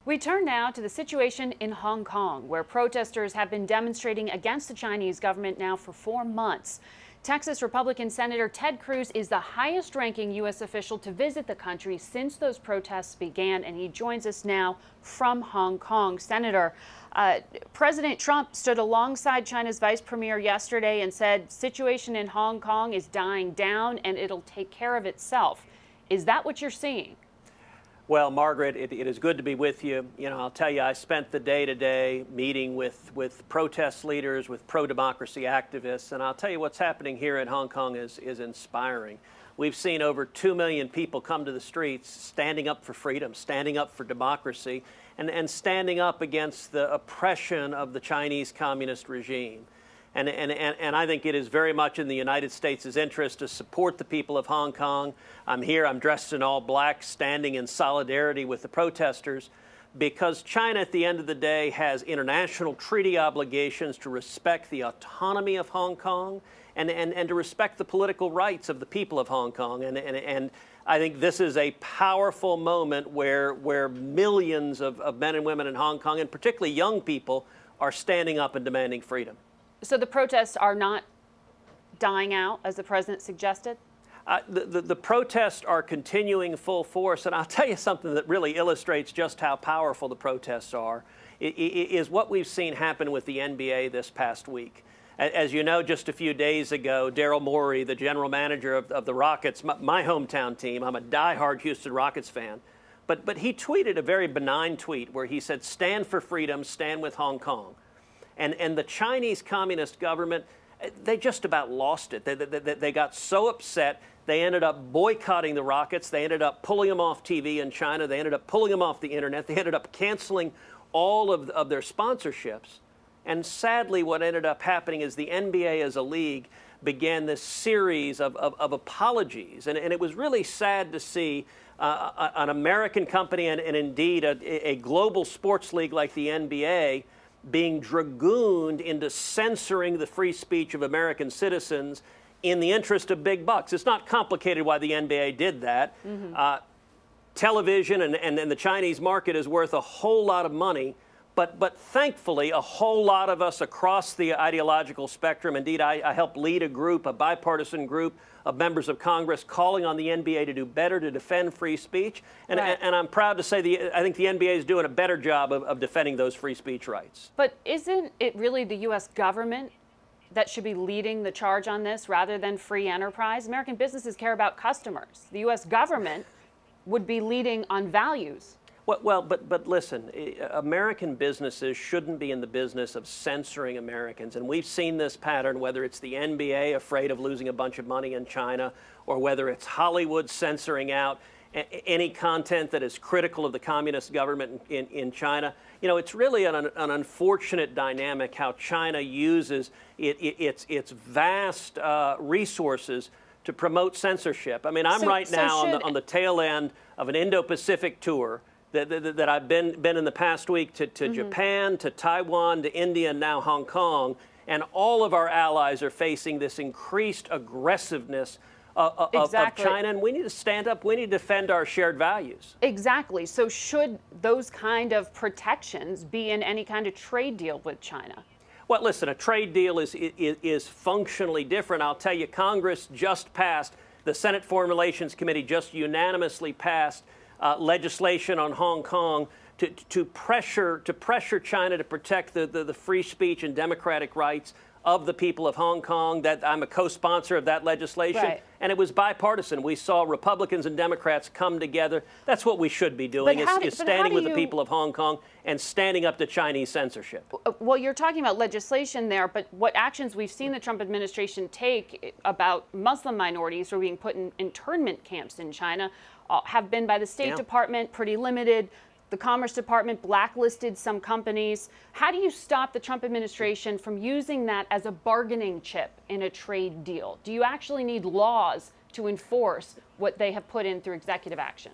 We turn now to the situation in Hong Kong, where protesters have been demonstrating against the Chinese government now for 4 months. Texas Republican Senator Ted Cruz is the highest-ranking U.S. official to visit the country since those protests began, and he joins us now from Hong Kong. Senator, President Trump stood alongside China's vice premier yesterday and said situation in Hong Kong is dying down and it'll take care of itself. Is that what you're seeing? Well, Margaret, it is good to be with you. You know, I'll tell you, I spent the day today meeting with protest leaders, with pro-democracy activists, and I'll tell you what's happening here in Hong Kong is inspiring. We've seen over 2 million people come to the streets standing up for freedom, standing up for democracy, and standing up against the oppression of the Chinese communist regime. And I think it is very much in the United States' interest to support the people of Hong Kong. I'm here, I'm dressed in all black, standing in solidarity with the protesters, because China, at the end of the day, has international treaty obligations to respect the autonomy of Hong Kong and to respect the political rights of the people of Hong Kong. And I think this is a powerful moment where millions of men and women in Hong Kong, and particularly young people, are standing up and demanding freedom. So the protests are not dying out, as the president suggested? The protests are continuing full force, and I'll tell you something that really illustrates just how powerful the protests are, is what we've seen happen with the NBA this past week. As you know, just a few days ago, Daryl Morey, the general manager of the Rockets, my hometown team, I'm a diehard Houston Rockets fan, but he tweeted a very benign tweet where he said, "Stand for freedom, stand with Hong Kong." And the Chinese Communist government, they just about lost it. They got so upset, they ended up boycotting the Rockets. They ended up pulling them off TV in China. They ended up pulling them off the internet. They ended up canceling all of their sponsorships. And sadly, what ended up happening is the NBA as a league began this series of apologies. And it was really sad to see an American company and indeed a global sports league like the NBA being dragooned into censoring the free speech of American citizens in the interest of big bucks. It's not complicated why the NBA did that. Television and the Chinese market is worth a whole lot of money, but thankfully a whole lot of us across the ideological spectrum, indeed I helped lead a bipartisan group of members of Congress calling on the NBA to do better to defend free speech. And, right. and I'm proud to say I think the NBA is doing a better job of defending those free speech rights. But isn't it really the U.S. government that should be leading the charge on this rather than free enterprise? American businesses care about customers. The U.S. government would be leading on values. Well, but listen, American businesses shouldn't be in the business of censoring Americans. And we've seen this pattern, whether it's the NBA afraid of losing a bunch of money in China, or whether it's Hollywood censoring out any content that is critical of the communist government in China. You know, it's really an unfortunate dynamic how China uses its vast resources to promote censorship. I mean, I'm right now on the tail end of an Indo-Pacific tour that I've been in the past week to Japan, to Taiwan, to India, and now Hong Kong. And all of our allies are facing this increased aggressiveness of China. And we need to stand up. We need to defend our shared values. Exactly. So should those kind of protections be in any kind of trade deal with China? Well, listen, a trade deal is functionally different. I'll tell you, Congress just passed, the Senate Foreign Relations Committee just unanimously passed legislation on Hong Kong to pressure China to protect the free speech and democratic rights of the people of Hong Kong. That I'm a co-sponsor of that legislation, right. And it was bipartisan. We saw Republicans and Democrats come together. That's what we should be doing, is standing with the people of Hong Kong and standing up to Chinese censorship. Well, you're talking about legislation there, but what actions we've seen the Trump administration take about Muslim minorities who are being put in internment camps in China have been by the State Department pretty limited. The Commerce Department blacklisted some companies. How do you stop the Trump administration from using that as a bargaining chip in a trade deal? Do you actually need laws to enforce what they have put in through executive action?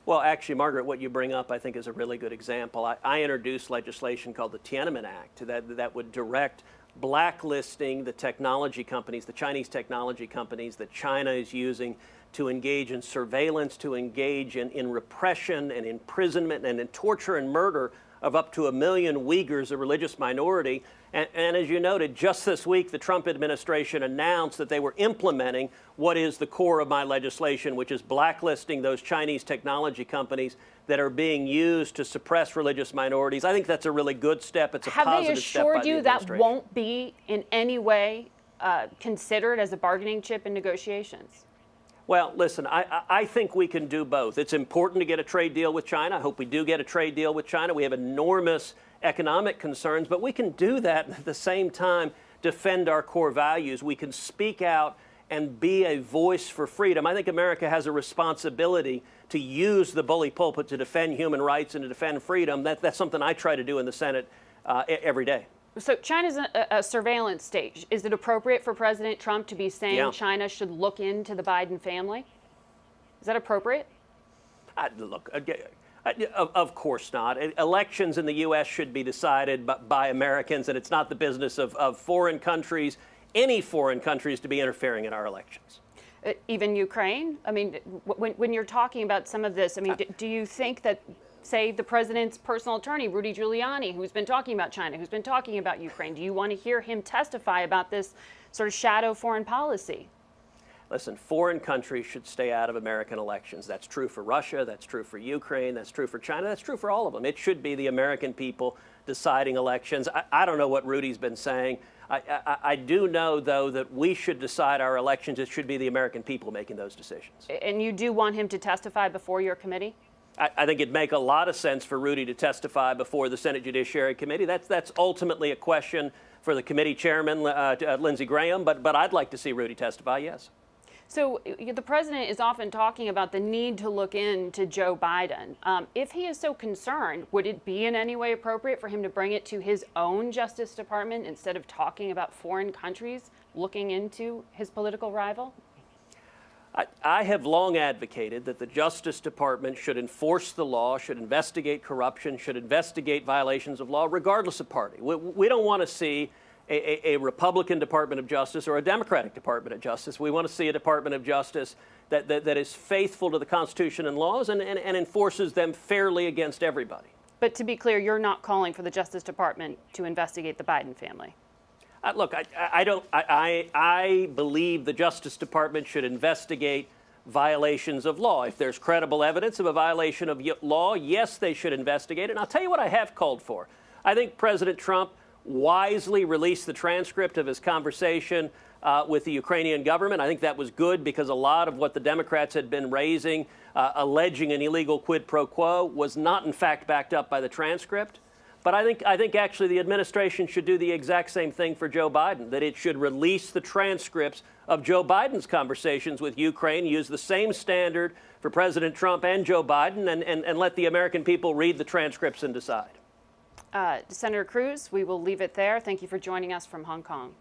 Well, actually, Margaret, what you bring up, I think, is a really good example. I introduced legislation called the Tiananmen Act that would direct blacklisting the technology companies, the Chinese technology companies that China is using to engage in surveillance, to engage in repression and imprisonment and in torture and murder of up to 1 million Uyghurs, a religious minority. And as you noted, just this week, the Trump administration announced that they were implementing what is the core of my legislation, which is blacklisting those Chinese technology companies that are being used to suppress religious minorities. I think that's a really good step. It's a positive step by the administration. Have they assured you that won't be in any way considered as a bargaining chip in negotiations? Well, listen, I think we can do both. It's important to get a trade deal with China. I hope we do get a trade deal with China. We have enormous economic concerns, but we can do that and at the same time defend our core values. We can speak out and be a voice for freedom. I think America has a responsibility to use the bully pulpit to defend human rights and to defend freedom. That's something I try to do in the Senate every day. So China's a surveillance state. Is it appropriate for President Trump to be saying China should look into the Biden family? Is that appropriate? Look, of course not. Elections in the U.S. should be decided by Americans, and it's not the business of foreign countries, any foreign countries, to be interfering in our elections. Even Ukraine? I mean, when you're talking about some of this, I mean, do you think that, say, the president's personal attorney, Rudy Giuliani, who's been talking about China, who's been talking about Ukraine, do you want to hear him testify about this sort of shadow foreign policy? Listen, foreign countries should stay out of American elections. That's true for Russia, that's true for Ukraine, that's true for China, that's true for all of them. It should be the American people deciding elections. I don't know what Rudy's been saying. I do know, though, that we should decide our elections. It should be the American people making those decisions. And you do want him to testify before your committee? I think it'd make a lot of sense for Rudy to testify before the Senate Judiciary Committee. That's ultimately a question for the committee chairman, Lindsey Graham, but I'd like to see Rudy testify, yes. So the president is often talking about the need to look into Joe Biden. If he is so concerned, would it be in any way appropriate for him to bring it to his own Justice Department instead of talking about foreign countries looking into his political rival? I have long advocated that the Justice Department should enforce the law, should investigate corruption, should investigate violations of law, regardless of party. We don't want to see a Republican Department of Justice or a Democratic Department of Justice. We want to see a Department of Justice that is faithful to the Constitution and laws and enforces them fairly against everybody. But to be clear, you're not calling for the Justice Department to investigate the Biden family. Look, I believe the Justice Department should investigate violations of law. If there's credible evidence of a violation of law, yes, they should investigate it. And I'll tell you what I have called for. I think President Trump wisely released the transcript of his conversation with the Ukrainian government. I think that was good because a lot of what the Democrats had been raising, alleging an illegal quid pro quo, was not in fact backed up by the transcript. But I think actually the administration should do the exact same thing for Joe Biden, that it should release the transcripts of Joe Biden's conversations with Ukraine, use the same standard for President Trump and Joe Biden, and let the American people read the transcripts and decide. Senator Cruz, we will leave it there. Thank you for joining us from Hong Kong.